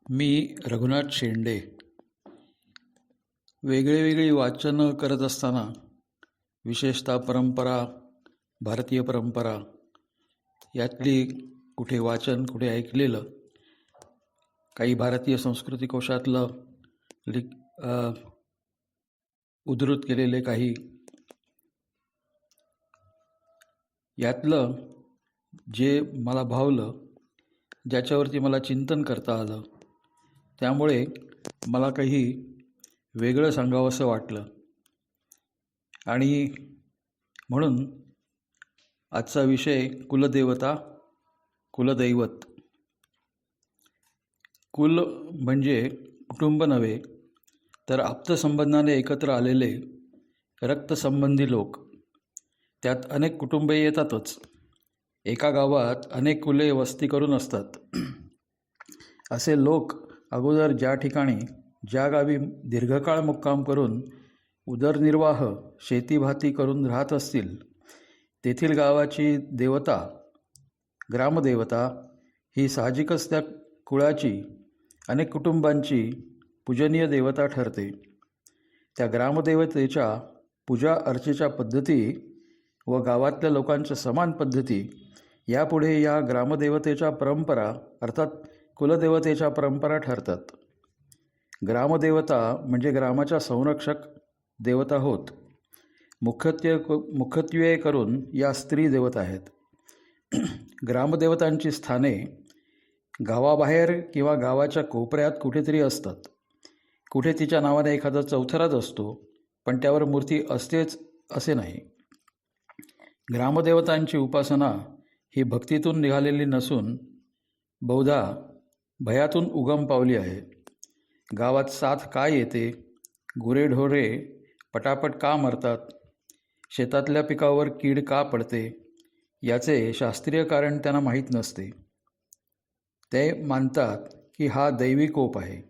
मी रघुनाथ शेंडे. वेगळी वाचनं करत असताना विशेषतः परंपरा, भारतीय परंपरा यातली कुठे वाचन, कुठे ऐकलेलं, काही भारतीय संस्कृती कोशातलं उद्धृत केलेले काही, यातलं जे मला भावलं, ज्याच्यावरती मला चिंतन करता आलं, त्यामुळे मला काही वेगळं सांगावंसं वाटलं आणि म्हणून आजचा विषय कुलदेवता, कुलदैवत. कुल म्हणजे कुटुंब नव्हे, तर आप्तसंबंधाने एकत्र आलेले रक्तसंबंधी लोक. त्यात अनेक कुटुंबे येतातच. एका गावात अनेक कुले वस्ती करून असतात. असे लोक अगोदर ज्या ठिकाणी, ज्या गावी दीर्घकाळ मुक्काम करून उदरनिर्वाह शेतीभाती करून राहत असतील, तेथील गावाची देवता, ग्रामदेवता ही साहजिकच त्या कुळाची, अनेक कुटुंबांची पूजनीय देवता ठरते. त्या ग्रामदेवतेच्या पूजा अर्चेच्या पद्धती व गावातल्या लोकांच्या समान पद्धती यापुढे या ग्रामदेवतेच्या परंपरा अर्थात कुलदेवतेच्या परंपरा ठरतात. ग्रामदेवता म्हणजे ग्रामाच्या संरक्षक देवता होत. मुख्यत्वे करून या स्त्री देवता आहेत. ग्रामदेवतांची स्थाने गावाबाहेर किंवा गावाच्या कोपऱ्यात कुठेतरी असतात. कुठे तिच्या नावाने एखादा चौथराच असतो, पण त्यावर मूर्ती असतेच असे नाही. ग्रामदेवतांची उपासना ही भक्तीतून निघालेली नसून बहुधा भयातून उगम पावली आहे. गावात साथ का येते, गुरेढोरे पटापट का मरतात, शेतातल्या पिकावर कीड का पडते, याचे शास्त्रीय कारण त्यांना माहीत नसते. ते मानतात की हा दैवी कोप आहे.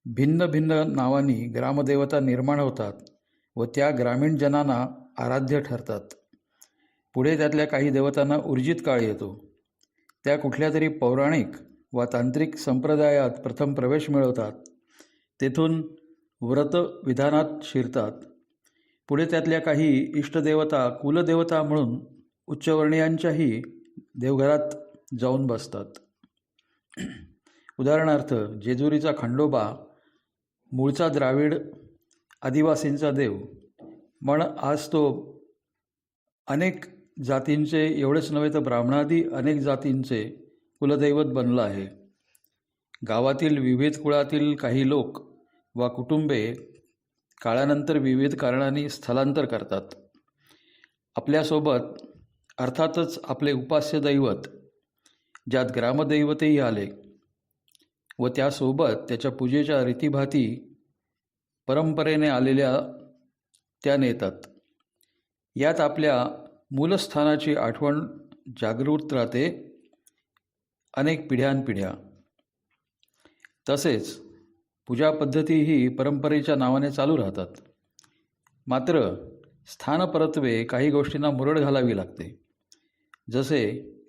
भिन्न भिन्न नावांनी ग्रामदेवता निर्माण होतात व त्या ग्रामीण जनांना आराध्य ठरतात. पुढे त्यातल्या काही देवतांना ऊर्जित काळ येतो. त्या कुठल्या तरी पौराणिक वा तांत्रिक संप्रदायात प्रथम प्रवेश मिळवतात. तेथून व्रत विधानात शिरतात. पुढे त्यातल्या काही इष्टदेवता कुलदेवता म्हणून उच्चवर्णीयांच्याही देवघरात जाऊन बसतात. उदाहरणार्थ, जेजुरीचा खंडोबा मूळचा द्राविड आदिवासींचा देव, पण आज तो अनेक जातींचे, एवढेच नव्हे तर ब्राह्मणादी अनेक जातींचे कुलदैवत बनलं आहे. गावातील विविध कुळातील काही लोक वा कुटुंबे काळानंतर विविध कारणांनी स्थलांतर करतात. आपल्यासोबत अर्थातच आपले उपास्य दैवत, ज्यात ग्रामदैवतही आले, व त्यासोबत त्याच्या पूजेच्या रीतिभाती परंपरेने आलेल्या त्या नेतात. यात आपल्या मूलस्थानाची आठवण जागृत राहते अनेक पिढ्यानपिढ्या. तसेच पूजापद्धतीही परंपरेच्या नावाने चालू राहतात. मात्र स्थानपरत्वे काही गोष्टींना मुरड घालावी लागते. जसे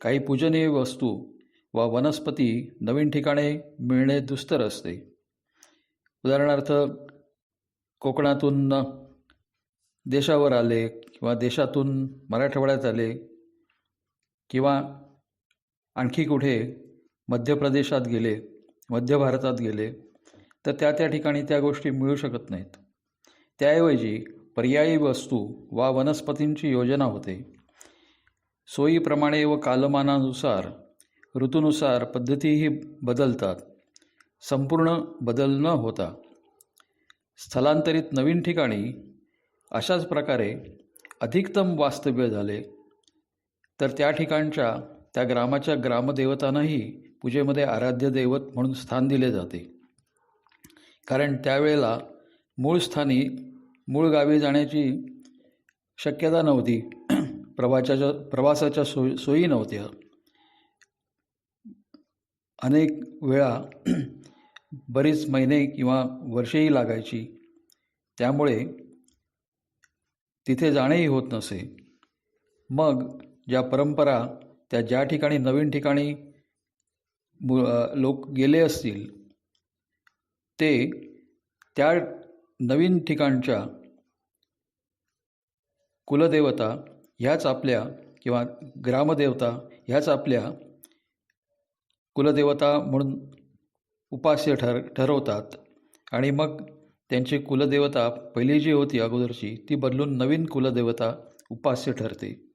काही पूजनीय वस्तू वा वनस्पती नवीन ठिकाणी मिळणे दुस्तर असते. उदाहरणार्थ, कोकणातून देशावर आले किंवा देशातून मराठवाड्यात आले किंवा आणखी कुठे मध्य प्रदेशात गेले, मध्य भारतात गेले, तर त्या ठिकाणी त्या गोष्टी मिळू शकत नाहीत. त्याऐवजी पर्यायी वस्तू वा वनस्पतींची योजना होते. सोयीप्रमाणे व कालमानानुसार, ऋतूनुसार पद्धतीही बदलतात. संपूर्ण बदल न होता स्थलांतरित नवीन ठिकाणी अशाच प्रकारे अधिकतम वास्तव्य झाले, तर त्या ठिकाणच्या, त्या ग्रामाच्या ग्रामदेवतांनाही पूजेमध्ये आराध्य दैवत म्हणून स्थान दिले जाते. कारण त्यावेळेला मूळ स्थानी, मूळ गावी जाण्याची शक्यता नव्हती. प्रवासाच्या सोयी नव्हत्या. अनेक वेळा बरीच महिने किंवा वर्षेही लागायची. त्यामुळे तिथे जाणेही होत नसे. मग ज्या परंपरा, त्या ज्या ठिकाणी नवीन ठिकाणी लोक गेले असतील ते त्या नवीन ठिकाणच्या कुलदेवता ह्याच आपल्या किंवा ग्रामदेवता ह्याच आपल्या कुलदेवता म्हणून उपास्य ठरवतात आणि मग त्यांची कुलदेवता पहिली जी होती अगोदरची ती बदलून नवीन कुलदेवता उपास्य ठरते.